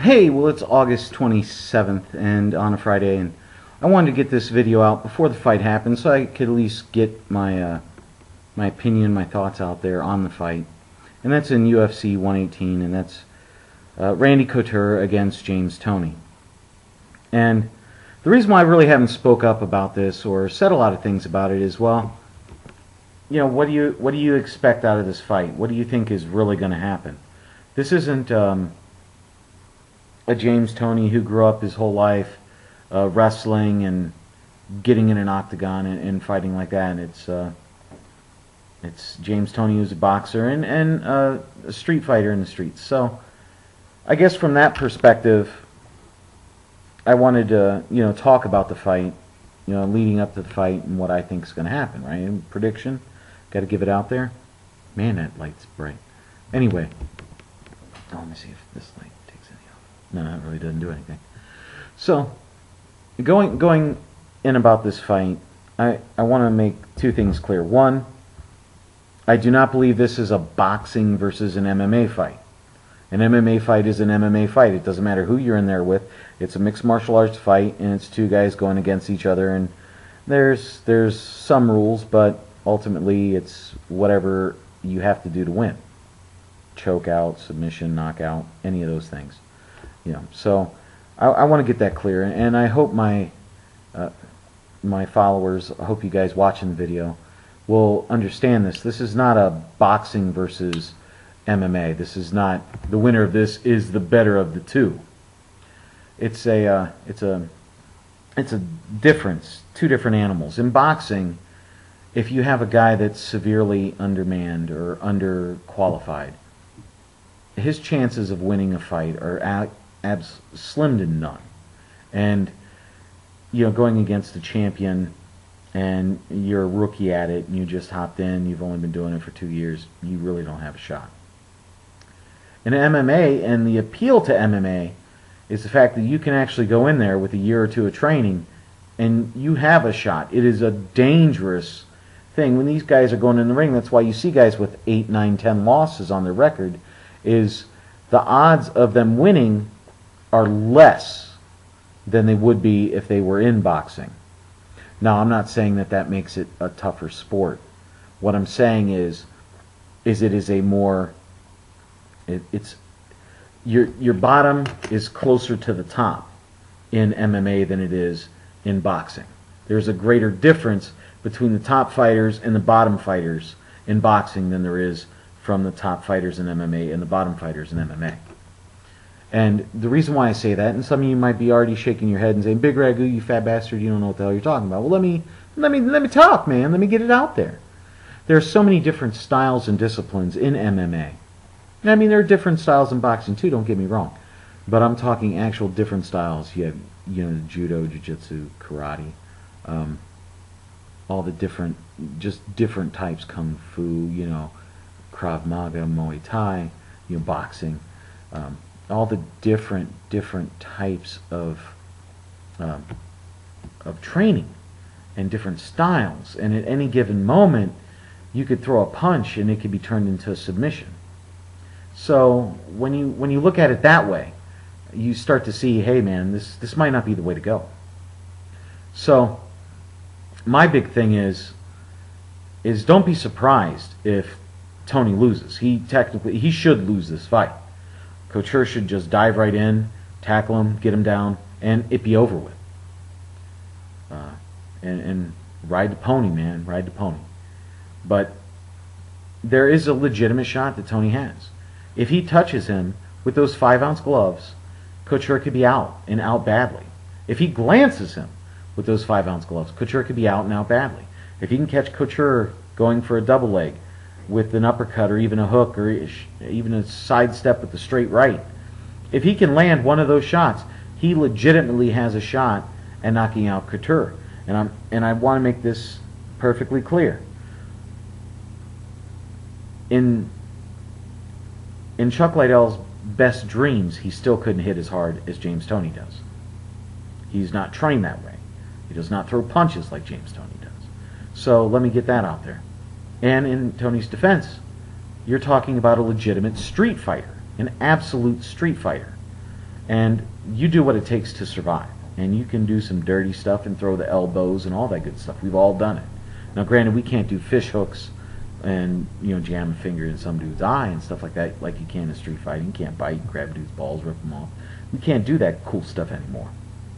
Hey, well, it's August 27th and on a Friday, and I wanted to get this video out before the fight happened so I could at least get my opinion, my thoughts out there on the fight. And that's in UFC 118, and that's Randy Couture against James Toney. And the reason why I really haven't spoke up about this or said a lot of things about it is, well, you know, what do you expect out of this fight? What do you think is really going to happen? This isn't a James Toney who grew up his whole life wrestling and getting in an octagon and fighting like that. It's James Toney who's a boxer and a street fighter in the streets. So I guess from that perspective, I wanted to talk about the fight, leading up to the fight and what I think is going to happen. Right? And prediction, got to give it out there. Man, that light's bright. Anyway, let me see if this light takes any off. No, it really doesn't do anything. So, going in about this fight, I want to make two things clear. One, I do not believe this is a boxing versus an MMA fight. An MMA fight is an MMA fight. It doesn't matter who you're in there with. It's a mixed martial arts fight, and it's two guys going against each other. And there's some rules, but ultimately it's whatever you have to do to win. Choke out, submission, knockout, any of those things. So I want to get that clear, and I hope my followers, I hope you guys watching the video will understand this. This is not a boxing versus MMA. This is not the winner of this is the better of the two. It's a difference, two different animals. In boxing, if you have a guy that's severely undermanned or underqualified, his chances of winning a fight are slim to none. And going against a champion and you're a rookie at it and you just hopped in, you've only been doing it for 2 years, you really don't have a shot. In MMA, and the appeal to MMA is the fact that you can actually go in there with a year or two of training and you have a shot. It is a dangerous thing. When these guys are going in the ring, that's why you see guys with 8, 9, 10 losses on their record, is the odds of them winning are less than they would be if they were in boxing. Now, I'm not saying that makes it a tougher sport. What I'm saying is it is a more, it's your bottom is closer to the top in MMA than it is in boxing. There's a greater difference between the top fighters and the bottom fighters in boxing than there is from the top fighters in MMA and the bottom fighters in MMA. And the reason why I say that, and some of you might be already shaking your head and saying, "Big Ragu, you fat bastard, you don't know what the hell you're talking about." Well, let me talk, man. Let me get it out there. There are so many different styles and disciplines in MMA. And I mean, there are different styles in boxing too, don't get me wrong. But I'm talking actual different styles. You have, judo, jiu-jitsu, karate, all the different types, kung fu, Krav Maga, Muay Thai, boxing, all the different types of training and different styles. And at any given moment, you could throw a punch and it could be turned into a submission. So when you look at it that way, you start to see, hey man, this might not be the way to go. So my big thing is don't be surprised if Toney loses. He should lose this fight. Couture should just dive right in, tackle him, get him down, and it be over with. And ride the pony, man, ride the pony. But there is a legitimate shot that Toney has. If he touches him with those 5-ounce gloves, Couture could be out, and out badly. If he glances him with those 5-ounce gloves, Couture could be out and out badly. If he can catch Couture going for a double leg with an uppercut or even a hook or even a sidestep with the straight right, if he can land one of those shots, he legitimately has a shot at knocking out Couture. And I want to make this perfectly clear. In Chuck Liddell's best dreams, he still couldn't hit as hard as James Toney does. He's not trained that way. He does not throw punches like James Toney does. So let me get that out there. And in Toney's defense, you're talking about a legitimate street fighter, an absolute street fighter. And you do what it takes to survive. And you can do some dirty stuff and throw the elbows and all that good stuff. We've all done it. Now, granted, we can't do fish hooks and, you know, jam a finger in some dude's eye and stuff like that, like you can in street fighting. You can't bite, grab a dude's balls, rip them off. We can't do that cool stuff anymore.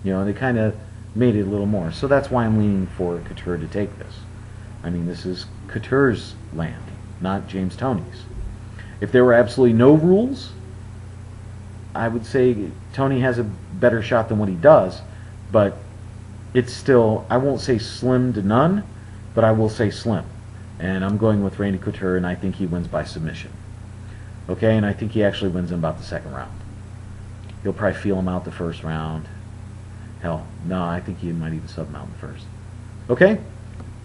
You know, they kind of made it a little more. So that's why I'm leaning for Couture to take this. I mean, this is Couture's land, not James Toney's. If there were absolutely no rules, I would say Toney has a better shot than what he does, but it's still, I won't say slim to none, but I will say slim. And I'm going with Randy Couture, and I think he wins by submission. Okay, and I think he actually wins in about the second round. He'll probably feel him out the first round. Hell, no, I think he might even sub him out in the first. Okay?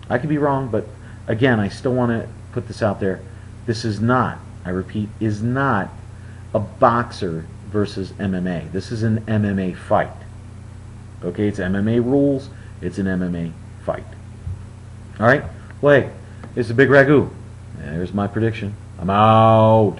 I could be wrong, but again, I still want to put this out there. This is not, I repeat, is not a boxer versus MMA. This is an MMA fight. Okay, it's MMA rules. It's an MMA fight. All right? Well, hey, it's a big ragu. There's my prediction. I'm out.